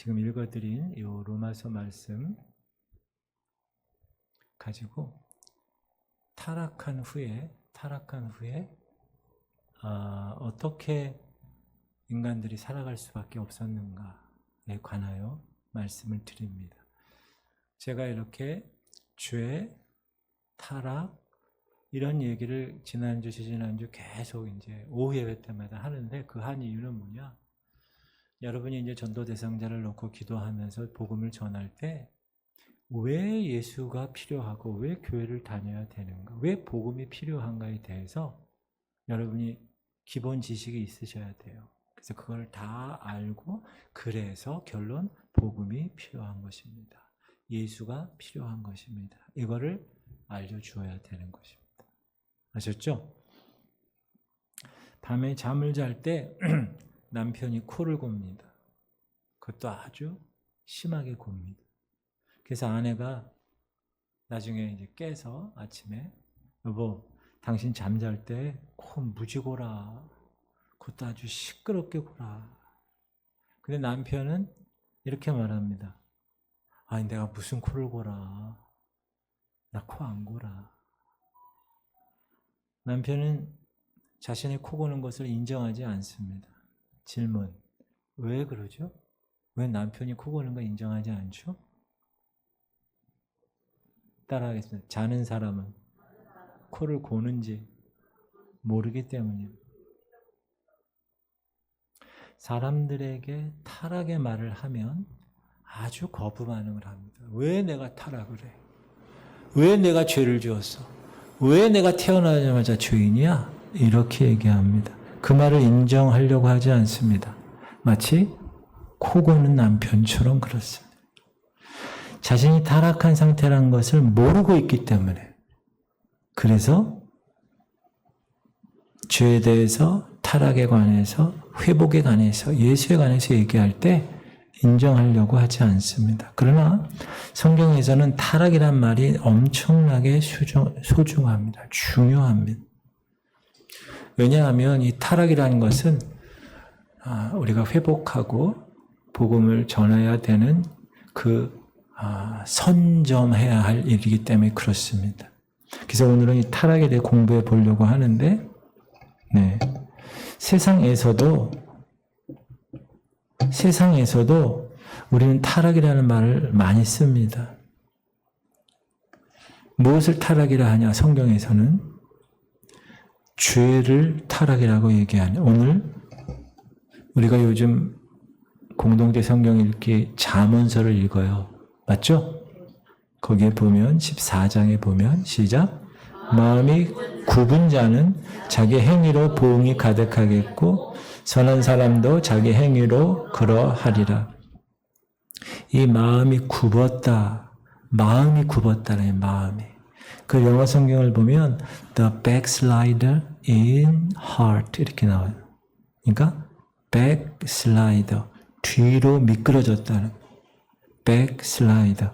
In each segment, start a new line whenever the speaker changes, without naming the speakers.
지금 읽어드린 이 로마서 말씀 가지고 타락한 후에 어떻게 인간들이 살아갈 수밖에 없었는가에 관하여 말씀을 드립니다. 제가 이렇게 죄, 타락 이런 얘기를 지난주 계속 이제 오후 예배 때마다 하는데 그 한 이유는 뭐냐? 여러분이 이제 전도 대상자를 놓고 기도하면서 복음을 전할 때 왜 예수가 필요하고 왜 교회를 다녀야 되는가, 왜 복음이 필요한가에 대해서 여러분이 기본 지식이 있으셔야 돼요. 그래서 그걸 다 알고 그래서 결론 복음이 필요한 것입니다. 예수가 필요한 것입니다. 이거를 알려주어야 되는 것입니다. 아셨죠? 밤에 잠을 잘 때 남편이 코를 곱니다. 그것도 아주 심하게 곱니다. 그래서 아내가 나중에 이제 깨서 아침에 여보, 당신 잠잘 때 코 무지 고라. 그것도 아주 시끄럽게 고라. 근데 남편은 이렇게 말합니다. 아니 내가 무슨 코를 골아. 나 코 안 골아. 남편은 자신의 코 고는 것을 인정하지 않습니다. 질문, 왜 그러죠? 왜 남편이 코 고는 거 인정하지 않죠? 따라하겠습니다. 자는 사람은 코를 고는지 모르기 때문입니다. 사람들에게 타락의 말을 하면 아주 거부 반응을 합니다. 왜 내가 타락을 해? 왜 내가 죄를 지었어? 왜 내가 태어나자마자 죄인이야? 이렇게 얘기합니다. 그 말을 인정하려고 하지 않습니다. 마치 코 고는 남편처럼 그렇습니다. 자신이 타락한 상태라는 것을 모르고 있기 때문에, 그래서 죄에 대해서, 타락에 관해서, 회복에 관해서, 예수에 관해서 얘기할 때 인정하려고 하지 않습니다. 그러나 성경에서는 타락이란 말이 엄청나게 소중합니다. 중요합니다. 왜냐하면 이 타락이라는 것은 우리가 회복하고 복음을 전해야 되는 선점해야 할 일이기 때문에 그렇습니다. 그래서 오늘은 이 타락에 대해 공부해 보려고 하는데, 세상에서도 우리는 타락이라는 말을 많이 씁니다. 무엇을 타락이라 하냐? 성경에서는 죄를 타락이라고 얘기하냐. 오늘 우리가 요즘 공동체 성경 읽기 잠언서를 읽어요. 맞죠? 거기에 보면 14장에 보면 시작. 마음이 굽은 자는 자기 행위로 보응이 가득하겠고 선한 사람도 자기 행위로 그러하리라. 이 마음이 굽었다는 마음이. 그 영어 성경을 보면 the backslider in heart 이렇게 나와요. 그러니까 backslider, 뒤로 미끄러졌다는 backslider.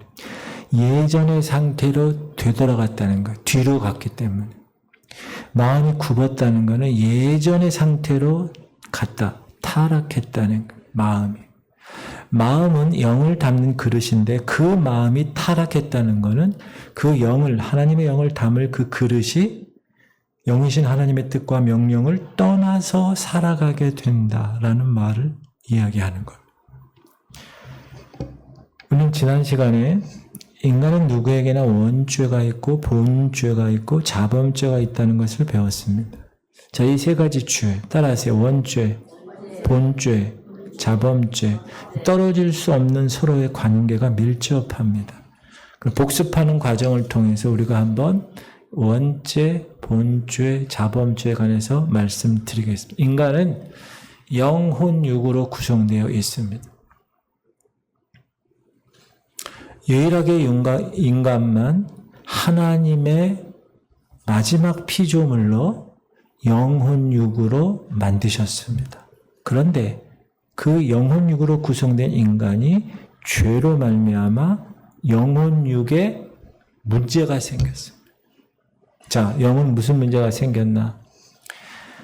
예전의 상태로 되돌아갔다는 거예요. 뒤로 갔기 때문에. 마음이 굽었다는 것은 예전의 상태로 갔다, 타락했다는 거예요. 마음은 영을 담는 그릇인데 그 마음이 타락했다는 것은 그 영을, 하나님의 영을 담을 그 그릇이 영이신 하나님의 뜻과 명령을 떠나서 살아가게 된다라는 말을 이야기하는 거예요. 우리는 지난 시간에 인간은 누구에게나 원죄가 있고 본죄가 있고 자범죄가 있다는 것을 배웠습니다. 자, 이 세 가지 죄 따라하세요. 원죄, 본죄, 자범죄. 떨어질 수 없는 서로의 관계가 밀접합니다. 복습하는 과정을 통해서 우리가 한번 원죄, 본죄, 자범죄에 관해서 말씀드리겠습니다. 인간은 영혼, 육으로 구성되어 있습니다. 유일하게 인간만 하나님의 마지막 피조물로 영혼, 육으로 만드셨습니다. 그런데 그 영혼, 육으로 구성된 인간이 죄로 말미암아 영혼, 육에 문제가 생겼습니다. 자, 영은 무슨 문제가 생겼나?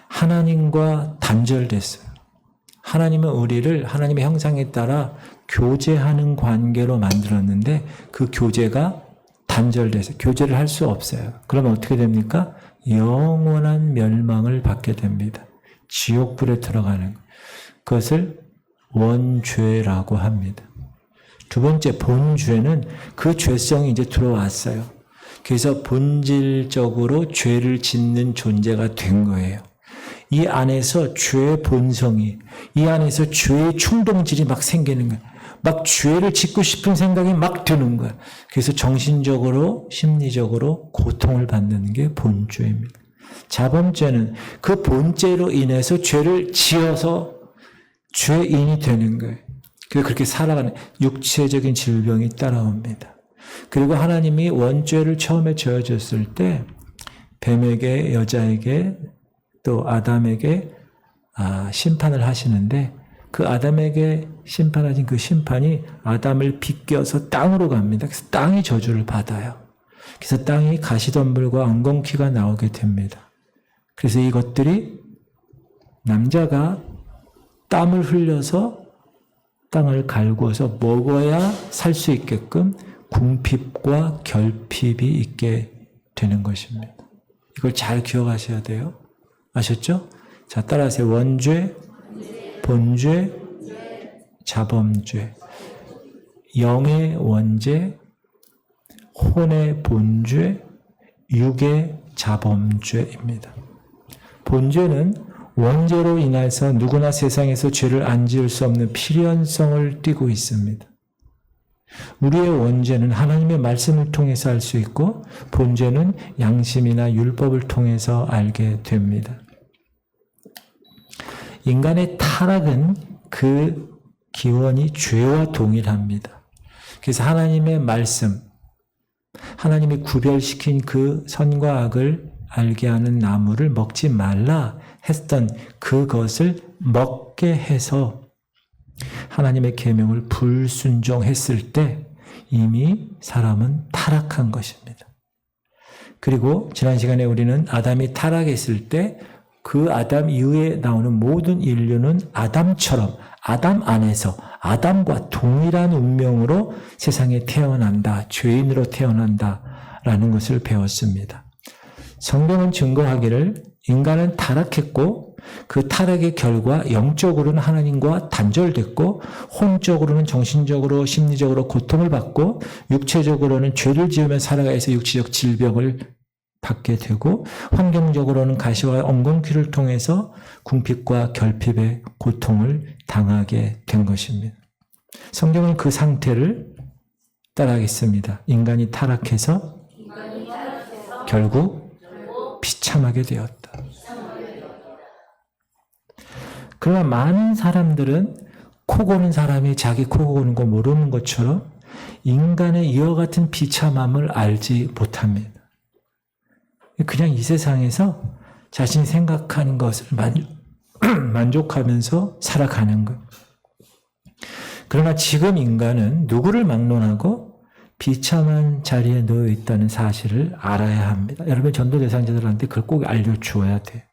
하나님과 단절됐어요. 하나님은 우리를 하나님의 형상에 따라 교제하는 관계로 만들었는데 그 교제가 단절돼서 교제를 할 수 없어요. 그러면 어떻게 됩니까? 영원한 멸망을 받게 됩니다. 지옥불에 들어가는 것. 그것을 원죄라고 합니다. 두 번째, 본죄는 그 죄성이 이제 들어왔어요. 그래서 본질적으로 죄를 짓는 존재가 된 거예요. 이 안에서 죄의 본성이, 이 안에서 죄의 충동질이 막 생기는 거예요. 막 죄를 짓고 싶은 생각이 막 드는 거예요. 그래서 정신적으로, 심리적으로 고통을 받는 게 본죄입니다. 자범죄는 그 본죄로 인해서 죄를 지어서 죄인이 되는 거예요. 그래서 그렇게 살아가는 육체적인 질병이 따라옵니다. 그리고 하나님이 원죄를 처음에 저어줬을 때 뱀에게, 여자에게, 또 아담에게 심판을 하시는데 그 아담에게 심판하신 그 심판이 아담을 빗겨서 땅으로 갑니다. 그래서 땅이 저주를 받아요. 그래서 땅이 가시덤불과 엉겅퀴가 나오게 됩니다. 그래서 이것들이 남자가 땀을 흘려서 땅을 갈구어서 먹어야 살 수 있게끔 궁핍과 결핍이 있게 되는 것입니다. 이걸 잘 기억하셔야 돼요. 아셨죠? 자, 따라하세요. 원죄, 본죄, 자범죄. 영의 원죄, 혼의 본죄, 육의 자범죄입니다. 본죄는 원죄로 인해서 누구나 세상에서 죄를 안 지을 수 없는 필연성을 띠고 있습니다. 우리의 원죄는 하나님의 말씀을 통해서 알 수 있고 본죄는 양심이나 율법을 통해서 알게 됩니다. 인간의 타락은 그 기원이 죄와 동일합니다. 그래서 하나님의 말씀, 하나님이 구별시킨 그 선과 악을 알게 하는 나무를 먹지 말라 했던 그것을 먹게 해서 하나님의 계명을 불순종했을 때 이미 사람은 타락한 것입니다. 그리고 지난 시간에 우리는 아담이 타락했을 때 그 아담 이후에 나오는 모든 인류는 아담처럼 아담 안에서 아담과 동일한 운명으로 세상에 태어난다, 죄인으로 태어난다라는 것을 배웠습니다. 성경은 증거하기를 인간은 타락했고 그 타락의 결과 영적으로는 하나님과 단절됐고 혼적으로는 정신적으로 심리적으로 고통을 받고 육체적으로는 죄를 지으며 살아가서 육체적 질병을 받게 되고 환경적으로는 가시와 엉겅퀴를 통해서 궁핍과 결핍의 고통을 당하게 된 것입니다. 성경은 그 상태를 따라하겠습니다. 인간이 타락해서 결국 비참하게 되었다. 그러나 많은 사람들은 코 고는 사람이 자기 코 고는 거 모르는 것처럼 인간의 이와 같은 비참함을 알지 못합니다. 그냥 이 세상에서 자신이 생각하는 것을 만족하면서 살아가는 것. 그러나 지금 인간은 누구를 막론하고 비참한 자리에 놓여 있다는 사실을 알아야 합니다. 여러분 전도 대상자들한테 그걸 꼭 알려주어야 돼요.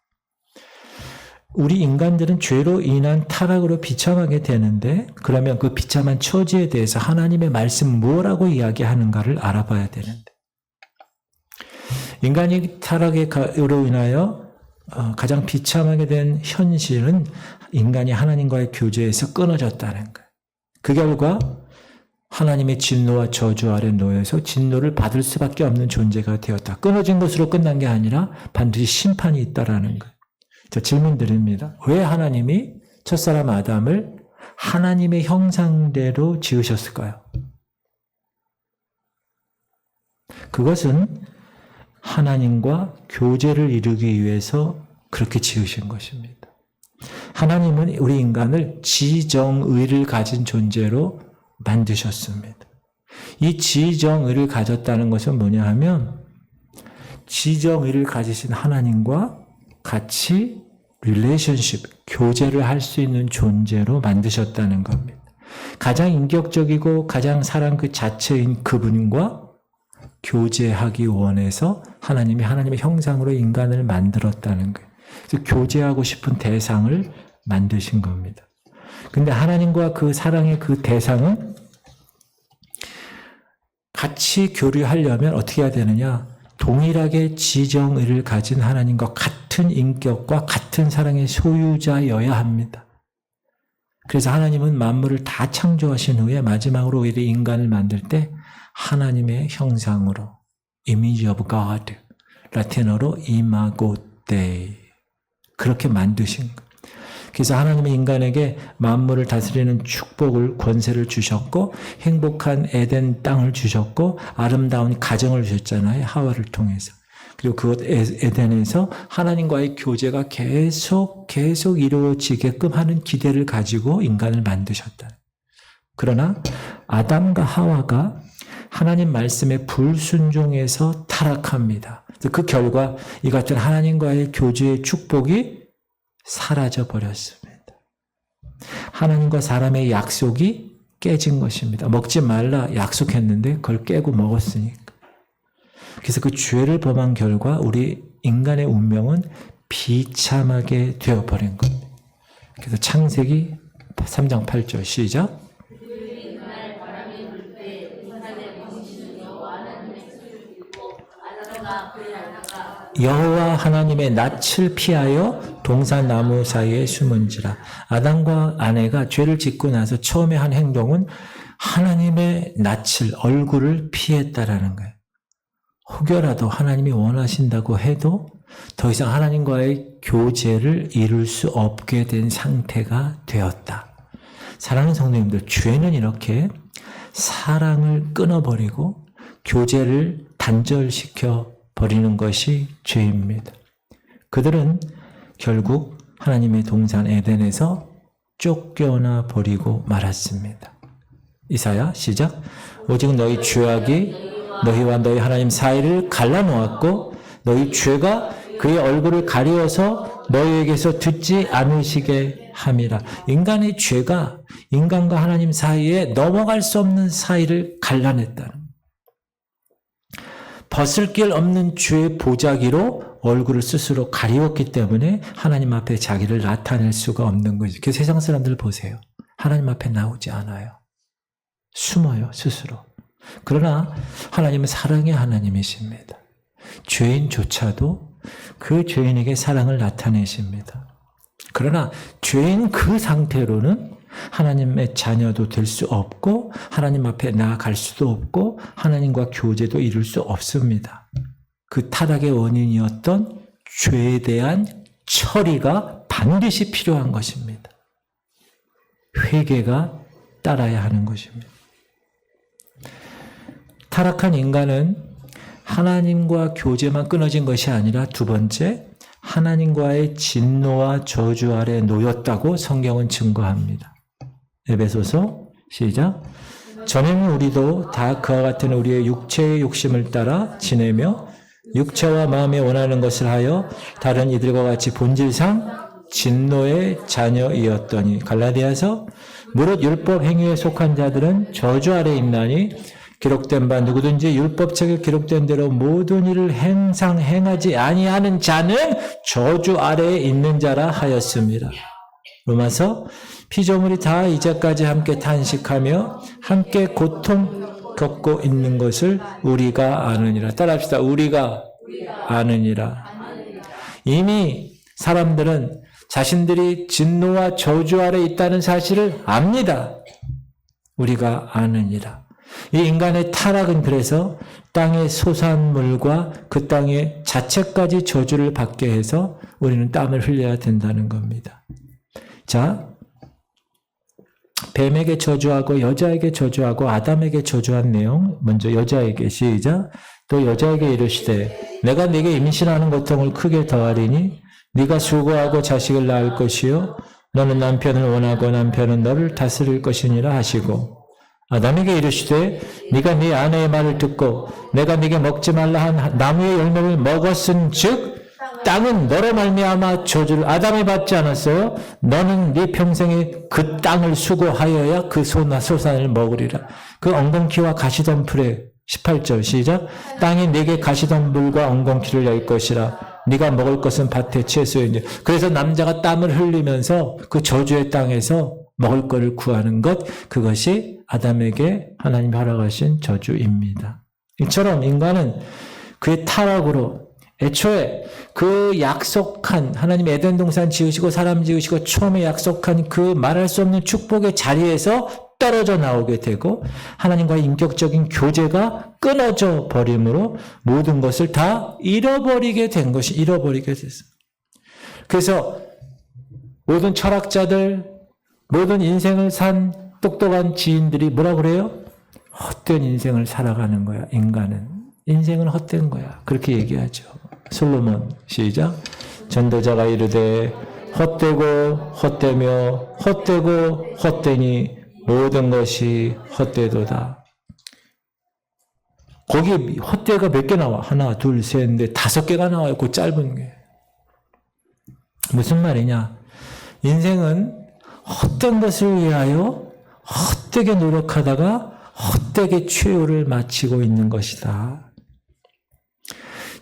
우리 인간들은 죄로 인한 타락으로 비참하게 되는데 그러면 그 비참한 처지에 대해서 하나님의 말씀 뭐라고 이야기하는가를 알아봐야 되는데 인간이 타락으로 인하여 가장 비참하게 된 현실은 인간이 하나님과의 교제에서 끊어졌다는 거예요. 그 결과 하나님의 진노와 저주 아래 놓여서 진노를 받을 수밖에 없는 존재가 되었다. 끊어진 것으로 끝난 게 아니라 반드시 심판이 있다라는 거예요. 자, 질문 드립니다. 왜 하나님이 첫사람 아담을 하나님의 형상대로 지으셨을까요? 그것은 하나님과 교제를 이루기 위해서 그렇게 지으신 것입니다. 하나님은 우리 인간을 지정의를 가진 존재로 만드셨습니다. 이 지정의를 가졌다는 것은 뭐냐 하면 지정의를 가지신 하나님과 같이 릴레이션십, 교제를 할 수 있는 존재로 만드셨다는 겁니다. 가장 인격적이고 가장 사랑 그 자체인 그분과 교제하기 원해서 하나님이 하나님의 형상으로 인간을 만들었다는 거예요. 그래서 교제하고 싶은 대상을 만드신 겁니다. 근데 하나님과 그 사랑의 그 대상은 같이 교류하려면 어떻게 해야 되느냐? 동일하게 지정의를 가진 하나님과 같은 인격과 같은 사랑의 소유자여야 합니다. 그래서 하나님은 만물을 다 창조하신 후에 마지막으로 오히려 인간을 만들 때 하나님의 형상으로 Image of God, 라틴어로 imago Dei 그렇게 만드신 거예요. 그래서 하나님은 인간에게 만물을 다스리는 축복을, 권세를 주셨고 행복한 에덴 땅을 주셨고 아름다운 가정을 주셨잖아요. 하와를 통해서. 그리고 그 에덴에서 하나님과의 교제가 계속 이루어지게끔 하는 기대를 가지고 인간을 만드셨다. 그러나 아담과 하와가 하나님 말씀에 불순종해서 타락합니다. 그 결과 이 같은 하나님과의 교제의 축복이 사라져 버렸습니다. 하나님과 사람의 약속이 깨진 것입니다. 먹지 말라 약속했는데 그걸 깨고 먹었으니까. 그래서 그 죄를 범한 결과 우리 인간의 운명은 비참하게 되어버린 겁니다. 그래서 창세기 3장 8절 시작. 여호와 하나님의 낯을 피하여 동산나무 사이에 숨은지라. 아담과 아내가 죄를 짓고 나서 처음에 한 행동은 하나님의 낯을, 얼굴을 피했다라는 거예요. 혹여라도 하나님이 원하신다고 해도 더 이상 하나님과의 교제를 이룰 수 없게 된 상태가 되었다. 사랑하는 성도님들, 죄는 이렇게 사랑을 끊어버리고 교제를 단절시켜 버리는 것이 죄입니다. 그들은 결국 하나님의 동산 에덴에서 쫓겨나 버리고 말았습니다. 이사야 시작. 오직 너희 죄악이 너희와 너희 하나님 사이를 갈라놓았고 너희 죄가 그의 얼굴을 가리워서 너희에게서 듣지 않으시게 함이라. 인간의 죄가 인간과 하나님 사이에 넘어갈 수 없는 사이를 갈라냈다는, 벗을 길 없는 죄의 보자기로 얼굴을 스스로 가리웠기 때문에 하나님 앞에 자기를 나타낼 수가 없는 거죠. 그 세상 사람들 보세요. 하나님 앞에 나오지 않아요. 숨어요, 스스로. 그러나 하나님은 사랑의 하나님이십니다. 죄인조차도 그 죄인에게 사랑을 나타내십니다. 그러나 죄인 그 상태로는 하나님의 자녀도 될 수 없고 하나님 앞에 나아갈 수도 없고 하나님과 교제도 이룰 수 없습니다. 그 타락의 원인이었던 죄에 대한 처리가 반드시 필요한 것입니다. 회개가 따라야 하는 것입니다. 타락한 인간은 하나님과 교제만 끊어진 것이 아니라 두 번째, 하나님과의 진노와 저주 아래 놓였다고 성경은 증거합니다. 에베소서 시작. 전에는 우리도 다 그와 같은 우리의 육체의 욕심을 따라 지내며 육체와 마음에 원하는 것을 하여 다른 이들과 같이 본질상 진노의 자녀이었더니. 갈라디아서 무릇 율법 행위에 속한 자들은 저주 아래 있나니 기록된 바 누구든지 율법책에 기록된 대로 모든 일을 행하지 아니하는 자는 저주 아래에 있는 자라 하였습니다. 로마서 피조물이 다 이제까지 함께 탄식하며 함께 고통 겪고 있는 것을 우리가 아느니라. 따라합시다. 우리가 아느니라. 이미 사람들은 자신들이 진노와 저주 아래 있다는 사실을 압니다. 우리가 아느니라. 이 인간의 타락은 그래서 땅의 소산물과 그 땅의 자체까지 저주를 받게 해서 우리는 땀을 흘려야 된다는 겁니다. 자, 뱀에게 저주하고 여자에게 저주하고 아담에게 저주한 내용, 먼저 여자에게 시작. 또 여자에게 이르시되 내가 네게 임신하는 고통을 크게 더하리니 네가 수고하고 자식을 낳을 것이요 너는 남편을 원하고 남편은 너를 다스릴 것이니라 하시고, 아담에게 이르시되 네가 네 아내의 말을 듣고 내가 네게 먹지 말라 한 나무의 열매를 먹었은즉 땅은 너로 말미암아 저주를 아담이 받지 않았어요? 너는 네 평생에 그 땅을 수고하여야 그 소산을 먹으리라. 그 엉겅퀴와 가시덤불에 18절 시작. 땅이 네게 가시덤불과 엉겅퀴를 열 것이라. 네가 먹을 것은 밭의 채소이니. 그래서 남자가 땀을 흘리면서 그 저주의 땅에서 먹을 것을 구하는 것, 그것이 아담에게 하나님이 허락하신 저주입니다. 이처럼 인간은 그의 타락으로 애초에 그 약속한 하나님 에덴 동산 지으시고 사람 지으시고 처음에 약속한 그 말할 수 없는 축복의 자리에서 떨어져 나오게 되고 하나님과의 인격적인 교제가 끊어져 버림으로 모든 것을 다 잃어버리게 됐어요. 그래서 모든 철학자들, 모든 인생을 산 똑똑한 지인들이 뭐라 그래요? 헛된 인생을 살아가는 거야, 인간은. 인생은 헛된 거야. 그렇게 얘기하죠. 솔로몬, 시작. 전도자가 이르되 헛되고 헛되며 헛되고 헛되니 모든 것이 헛되도다. 거기 헛되가 몇 개 나와? 하나, 둘, 셋, 넷, 5개가 나와요. 그 짧은 게. 무슨 말이냐? 인생은 헛된 것을 위하여 헛되게 노력하다가 헛되게 최후를 마치고 있는 것이다.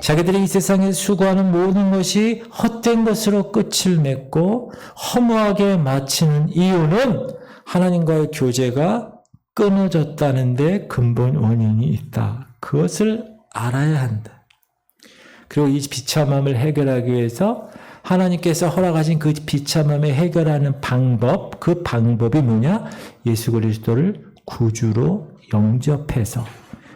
자기들이 이 세상에 수고하는 모든 것이 헛된 것으로 끝을 맺고 허무하게 마치는 이유는 하나님과의 교제가 끊어졌다는 데 근본 원인이 있다. 그것을 알아야 한다. 그리고 이 비참함을 해결하기 위해서 하나님께서 허락하신 그 비참함을 해결하는 방법, 그 방법이 뭐냐? 예수 그리스도를 구주로 영접해서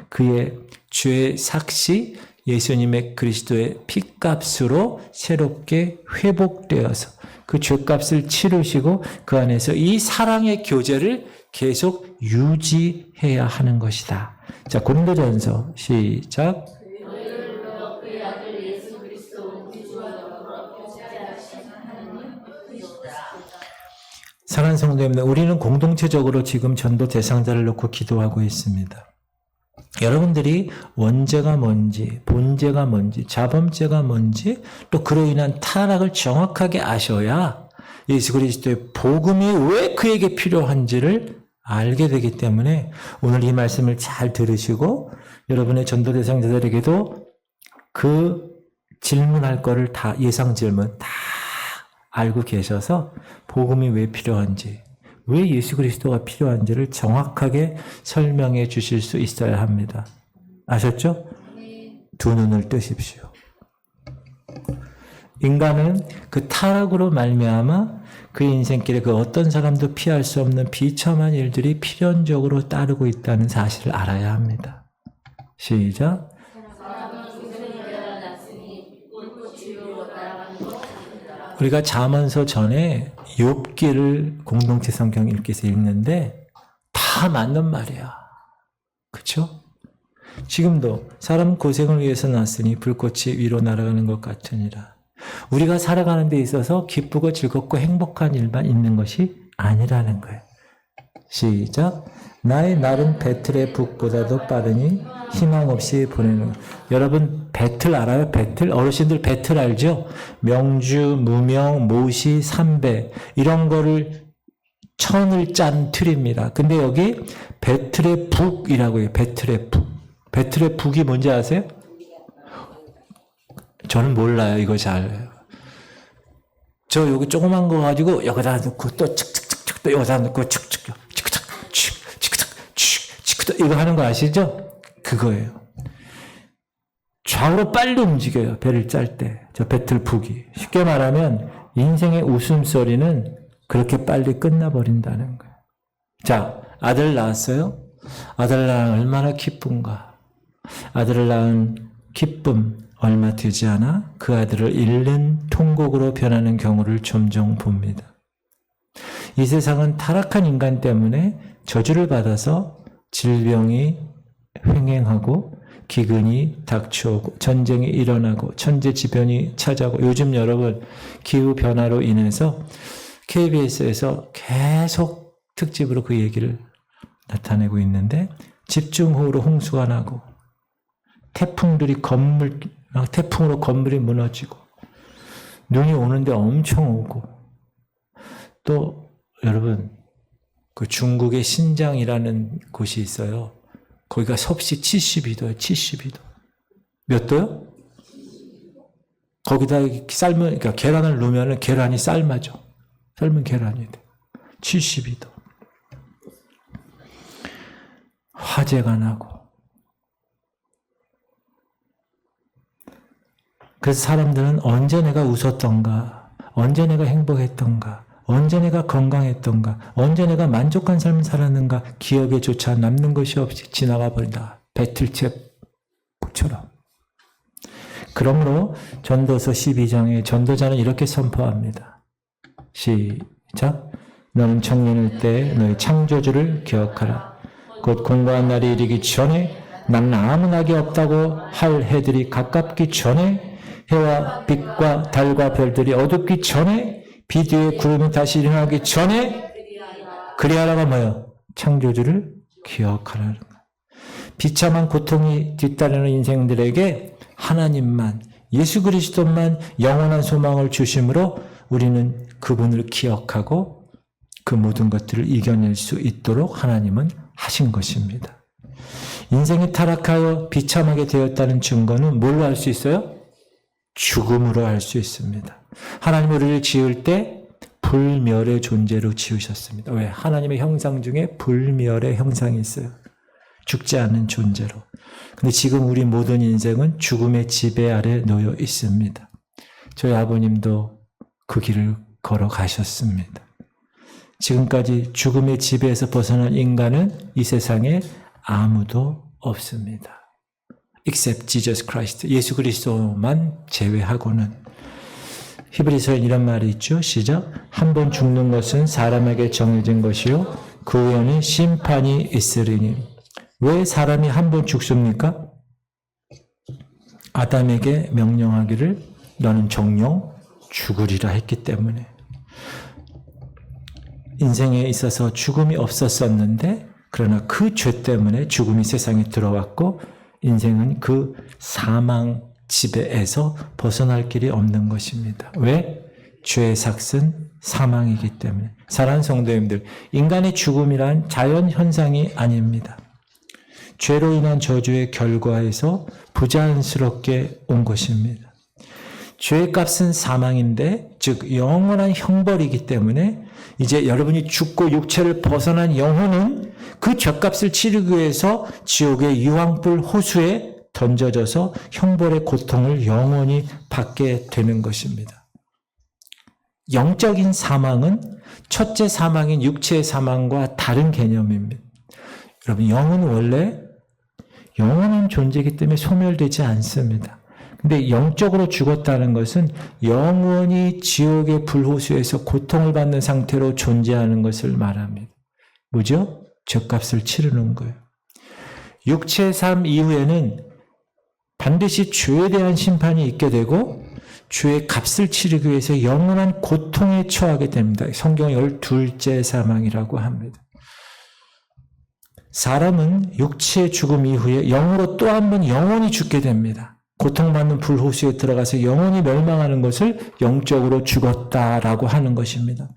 그의 죄의 삭시, 예수님의 그리스도의 피값으로 새롭게 회복되어서 그 죄값을 치르시고 그 안에서 이 사랑의 교제를 계속 유지해야 하는 것이다. 자, 고린도전서 시작. 사랑하는 성도님들, 우리는 공동체적으로 지금 전도 대상자를 놓고 기도하고 있습니다. 여러분들이 원죄가 뭔지, 본죄가 뭔지, 자범죄가 뭔지, 또 그로 인한 타락을 정확하게 아셔야 예수 그리스도의 복음이 왜 그에게 필요한지를 알게 되기 때문에 오늘 이 말씀을 잘 들으시고 여러분의 전도 대상자들에게도 그 질문할 거를 다, 예상 질문 다 알고 계셔서 복음이 왜 필요한지, 왜 예수 그리스도가 필요한지를 정확하게 설명해 주실 수 있어야 합니다. 아셨죠? 두 눈을 뜨십시오. 인간은 그 타락으로 말미암아 그 인생길에 그 어떤 사람도 피할 수 없는 비참한 일들이 필연적으로 따르고 있다는 사실을 알아야 합니다. 시작. 우리가 잠언서 전에 욥기를 공동체 성경 읽기에서 읽는데 다 맞는 말이야. 그렇죠? 지금도 사람 고생을 위해서 났으니 불꽃이 위로 날아가는 것 같으니라. 우리가 살아가는 데 있어서 기쁘고 즐겁고 행복한 일만 있는 것이 아니라는 거예요. 시작. 나의 날은 배틀의 북보다도 빠르니 희망 없이 보내는. 여러분 배틀 알아요? 배틀? 어르신들 배틀 알죠? 명주, 무명, 모시, 삼배 이런 거를 천을 짠 틀입니다. 근데 여기 배틀의 북이라고 해요. 배틀의 북. 배틀의 북이 뭔지 아세요? 저는 몰라요. 이거 잘. 저 여기 조그만 거 가지고 여기다 넣고 또 칙칙칙칙 또 여기다 넣고 칙칙 이거 하는 거 아시죠? 그거예요. 좌우로 빨리 움직여요. 배를 짤 때. 저 배틀북이. 쉽게 말하면 인생의 웃음소리는 그렇게 빨리 끝나버린다는 거예요. 자, 아들 낳았어요? 아들 낳으면 얼마나 기쁜가. 아들을 낳은 기쁨 얼마 되지 않아 그 아들을 잃는 통곡으로 변하는 경우를 종종 봅니다. 이 세상은 타락한 인간 때문에 저주를 받아서 질병이 횡행하고 기근이 닥쳐오고 전쟁이 일어나고 천재지변이 찾아오고 요즘 여러분 기후변화로 인해서 KBS에서 계속 특집으로 그 얘기를 나타내고 있는데 집중호우로 홍수가 나고 태풍으로 건물이 무너지고 눈이 오는데 엄청 오고 또 여러분 그 중국의 신장이라는 곳이 있어요. 거기가 섭씨 72도예요. 72도. 몇 도요? 거기다 삶은, 그러니까 계란을 넣으면 계란이 삶아져. 삶은 계란이 돼. 72도. 화재가 나고. 그래서 사람들은 언제 내가 웃었던가, 언제 내가 행복했던가, 언제 내가 건강했던가, 언제 내가 만족한 삶을 살았는가 기억에조차 남는 것이 없이 지나가 버린다. 배틀책처럼. 그러므로 전도서 12장에 전도자는 이렇게 선포합니다. 시작. 너는 청년일 때 너의 창조주를 기억하라. 곧 공고한 날이 이르기 전에 나는 아무 낙이 없다고 할 해들이 가깝기 전에 해와 빛과 달과 별들이 어둡기 전에 비 뒤에 구름이 다시 일어나기 전에 그리하라가 뭐예요? 창조주를 기억하라는 거예요. 비참한 고통이 뒤따르는 인생들에게 하나님만, 예수 그리스도만 영원한 소망을 주심으로 우리는 그분을 기억하고 그 모든 것들을 이겨낼 수 있도록 하나님은 하신 것입니다. 인생이 타락하여 비참하게 되었다는 증거는 뭘로 알 수 있어요? 죽음으로 알 수 있습니다. 하나님이 우리를 지을 때 불멸의 존재로 지으셨습니다. 왜? 하나님의 형상 중에 불멸의 형상이 있어요. 죽지 않는 존재로. 근데 지금 우리 모든 인생은 죽음의 지배 아래 놓여 있습니다. 저희 아버님도 그 길을 걸어가셨습니다. 지금까지 죽음의 지배에서 벗어난 인간은 이 세상에 아무도 없습니다. except Jesus Christ. 예수 그리스도만 제외하고는. 히브리서에 이런 말이 있죠. 시작. 한 번 죽는 것은 사람에게 정해진 것이요 그 후에는 심판이 있으리니. 왜 사람이 한 번 죽습니까? 아담에게 명령하기를 너는 정령 죽으리라 했기 때문에. 인생에 있어서 죽음이 없었었는데 그러나 그 죄 때문에 죽음이 세상에 들어왔고 인생은 그 사망 지배에서 벗어날 길이 없는 것입니다. 왜? 죄의 삭은 사망이기 때문에. 사랑하는 성도님들, 인간의 죽음이란 자연현상이 아닙니다. 죄로 인한 저주의 결과에서 부자연스럽게 온 것입니다. 죄의 값은 사망인데, 즉 영원한 형벌이기 때문에 이제 여러분이 죽고 육체를 벗어난 영혼은 그 죄값을 치르기 위해서 지옥의 유황불 호수에 던져져서 형벌의 고통을 영원히 받게 되는 것입니다. 영적인 사망은 첫째 사망인 육체의 사망과 다른 개념입니다. 여러분, 영은 원래 영원한 존재이기 때문에 소멸되지 않습니다. 근데 영적으로 죽었다는 것은 영원히 지옥의 불호수에서 고통을 받는 상태로 존재하는 것을 말합니다. 뭐죠? 죄값을 치르는 거예요. 육체의 삶 이후에는 반드시 죄에 대한 심판이 있게 되고 죄의 값을 치르기 위해서 영원한 고통에 처하게 됩니다. 성경 12째 사망이라고 합니다. 사람은 육체의 죽음 이후에 영으로 또 한 번 영원히 죽게 됩니다. 고통받는 불호수에 들어가서 영원히 멸망하는 것을 영적으로 죽었다라고 하는 것입니다.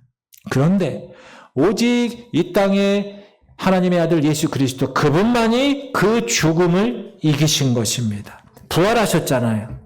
그런데 오직 이 땅에 하나님의 아들 예수 그리스도 그분만이 그 죽음을 이기신 것입니다. 부활하셨잖아요.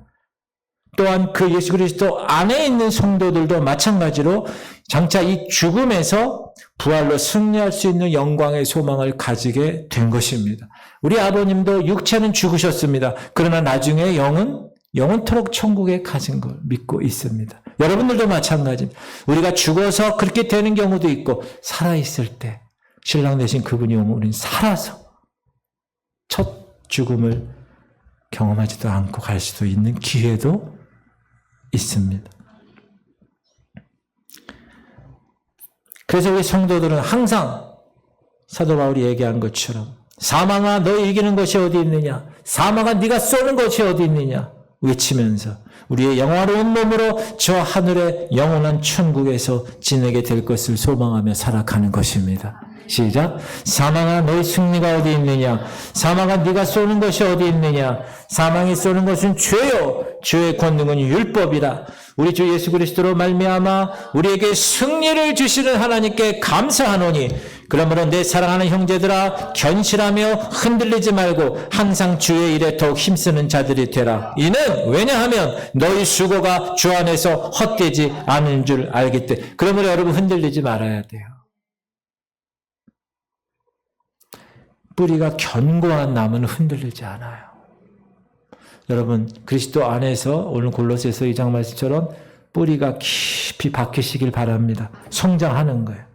또한 그 예수 그리스도 안에 있는 성도들도 마찬가지로 장차 이 죽음에서 부활로 승리할 수 있는 영광의 소망을 가지게 된 것입니다. 우리 아버님도 육체는 죽으셨습니다. 그러나 나중에 영은 영원토록 천국에 가신 걸 믿고 있습니다. 여러분들도 마찬가지입니다. 우리가 죽어서 그렇게 되는 경우도 있고 살아있을 때 신랑 되신 그분이 오면 우리는 살아서 첫 죽음을 경험하지도 않고 갈 수도 있는 기회도 있습니다. 그래서 우리 성도들은 항상 사도 바울이 얘기한 것처럼 사망아 너희 이기는 것이 어디 있느냐, 사망아 네가 쏘는 것이 어디 있느냐 외치면서 우리의 영화로운 몸으로 저 하늘의 영원한 천국에서 지내게 될 것을 소망하며 살아가는 것입니다. 시작. 사망아 너희 승리가 어디 있느냐, 사망아 네가 쏘는 것이 어디 있느냐, 사망이 쏘는 것은 죄요 죄의 권능은 율법이라. 우리 주 예수 그리스도로 말미암아 우리에게 승리를 주시는 하나님께 감사하노니 그러므로 내 사랑하는 형제들아 견실하며 흔들리지 말고 항상 주의 일에 더욱 힘쓰는 자들이 되라. 이는 왜냐하면 너희 수고가 주 안에서 헛되지 않은 줄 알기 때문에. 그러므로 여러분 흔들리지 말아야 돼요. 뿌리가 견고한 나무는 흔들리지 않아요. 여러분, 그리스도 안에서 오늘 골로새서 2장 말씀처럼 뿌리가 깊이 박히시길 바랍니다. 성장하는 거예요.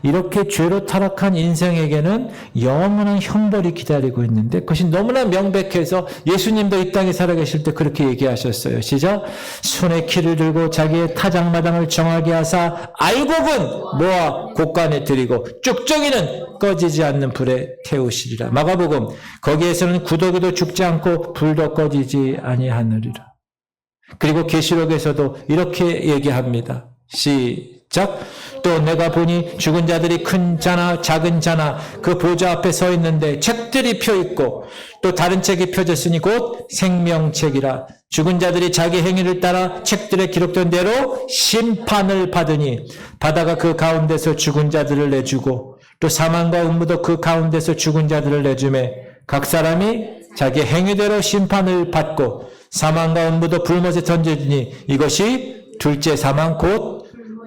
이렇게 죄로 타락한 인생에게는 영원한 형벌이 기다리고 있는데 그것이 너무나 명백해서 예수님도 이 땅에 살아계실 때 그렇게 얘기하셨어요. 시작. 손에 키를 들고 자기의 타작마당을 정하게 하사 알곡은 모아 곡간에 들이고 쭉정이는 꺼지지 않는 불에 태우시리라. 마가복음 거기에서는 구더기도 죽지 않고 불도 꺼지지 아니하느리라. 그리고 계시록에서도 이렇게 얘기합니다. 시작. 또 내가 보니 죽은 자들이 큰 자나 작은 자나 그 보좌 앞에 서 있는데 책들이 펴 있고 또 다른 책이 펴졌으니 곧 생명책이라. 죽은 자들이 자기 행위를 따라 책들에 기록된 대로 심판을 받으니 바다가 그 가운데서 죽은 자들을 내주고 또 사망과 음부도 그 가운데서 죽은 자들을 내주매 각 사람이 자기 행위대로 심판을 받고 사망과 음부도 불못에 던져지니 이것이 둘째 사망 곧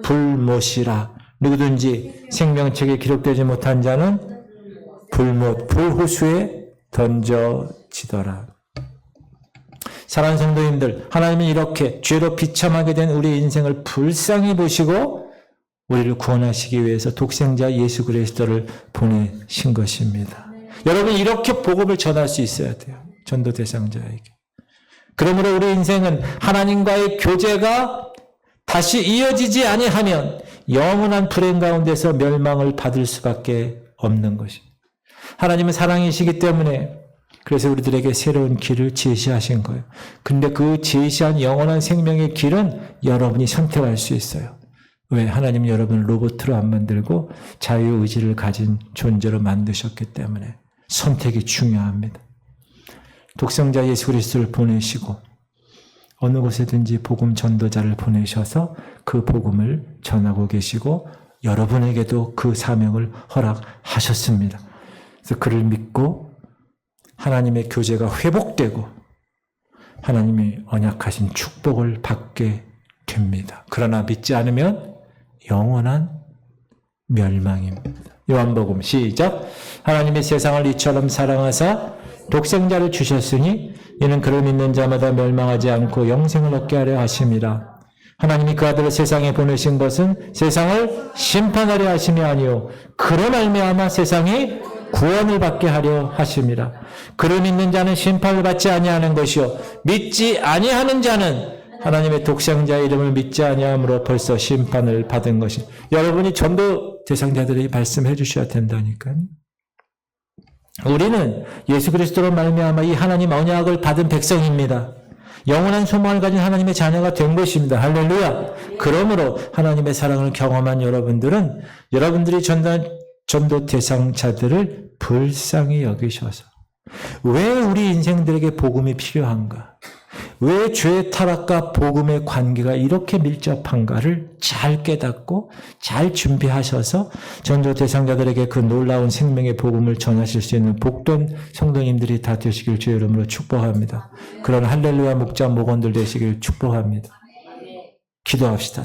불못이라. 누구든지 생명책에 기록되지 못한 자는 불못, 불호수에 던져지더라. 사랑하는 성도님들, 하나님은 이렇게 죄로 비참하게 된 우리 인생을 불쌍히 보시고 우리를 구원하시기 위해서 독생자 예수 그리스도를 보내신 것입니다. 여러분, 이렇게 복음을 전할 수 있어야 돼요. 전도 대상자에게. 그러므로 우리 인생은 하나님과의 교제가 다시 이어지지 아니하면 영원한 불행 가운데서 멸망을 받을 수밖에 없는 것입니다. 하나님은 사랑이시기 때문에 그래서 우리들에게 새로운 길을 제시하신 거예요. 근데 그 제시한 영원한 생명의 길은 여러분이 선택할 수 있어요. 왜? 하나님은 여러분을 로봇으로 안 만들고 자유의지를 가진 존재로 만드셨기 때문에 선택이 중요합니다. 독생자 예수 그리스도를 보내시고 어느 곳에든지 복음 전도자를 보내셔서 그 복음을 전하고 계시고 여러분에게도 그 사명을 허락하셨습니다. 그래서 그를 믿고 하나님의 교제가 회복되고 하나님이 언약하신 축복을 받게 됩니다. 그러나 믿지 않으면 영원한 멸망입니다. 요한복음 시작. 하나님의 세상을 이처럼 사랑하사 독생자를 주셨으니 이는 그를 믿는 자마다 멸망하지 않고 영생을 얻게 하려 하심이라. 하나님이 그 아들을 세상에 보내신 것은 세상을 심판하려 하심이 아니요 그로 말미암아 세상이 구원을 받게 하려 하심이라. 그를 믿는 자는 심판을 받지 아니하는 것이요 믿지 아니하는 자는 하나님의 독생자의 이름을 믿지 아니함으로 벌써 심판을 받은 것이. 여러분이 전도 대상자들에게 말씀해 주셔야 된다니까요. 우리는 예수 그리스도로 말미암아 이 하나님 언약을 받은 백성입니다. 영원한 소망을 가진 하나님의 자녀가 된 것입니다. 할렐루야. 그러므로 하나님의 사랑을 경험한 여러분들은 여러분들이 전도 대상자들을 불쌍히 여기셔서 왜 우리 인생들에게 복음이 필요한가? 왜 죄의 타락과 복음의 관계가 이렇게 밀접한가를 잘 깨닫고 잘 준비하셔서 전도 대상자들에게 그 놀라운 생명의 복음을 전하실 수 있는 복된 성도님들이 다 되시길 주의 이름으로 축복합니다. 그런 할렐루야 목자 목원들 되시길 축복합니다. 기도합시다.